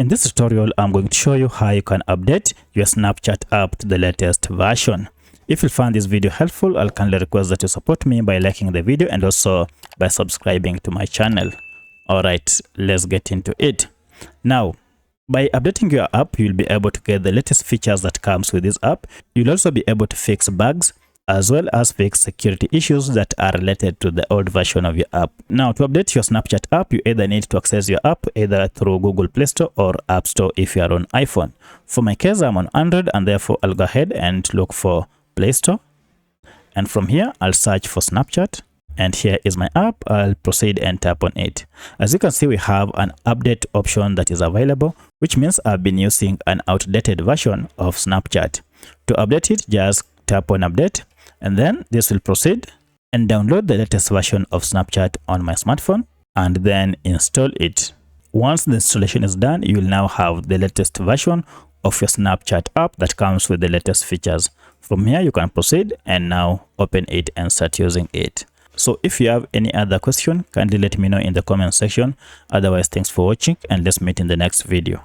In this tutorial, I'm going to show you how you can update your Snapchat app to the latest version. If you found this video helpful, I'll kindly request that you support me by liking the video and also by subscribing to my channel. Alright, let's get into it. Now, by updating your app, you'll be able to get the latest features that comes with this app. You'll also be able to fix bugs as well as fix security issues that are related to the old version of your app. Now, to update your Snapchat app, you either need to access your app either through Google Play Store or App Store if you are on iPhone. For my case, I'm on Android, and therefore I'll go ahead and look for Play Store. And from here, I'll search for Snapchat. And here is my app. I'll proceed and tap on it. As you can see, we have an update option that is available, which means I've been using an outdated version of Snapchat. To update it, just tap on update, and then this will proceed and download the latest version of Snapchat on my smartphone and then install it. Once the installation is done, you will now have the latest version of your Snapchat app that comes with the latest features. From here, you can proceed and now open it and start using it. So if you have any other question, kindly let me know in the comment section. Otherwise, thanks for watching, and let's meet in the next video.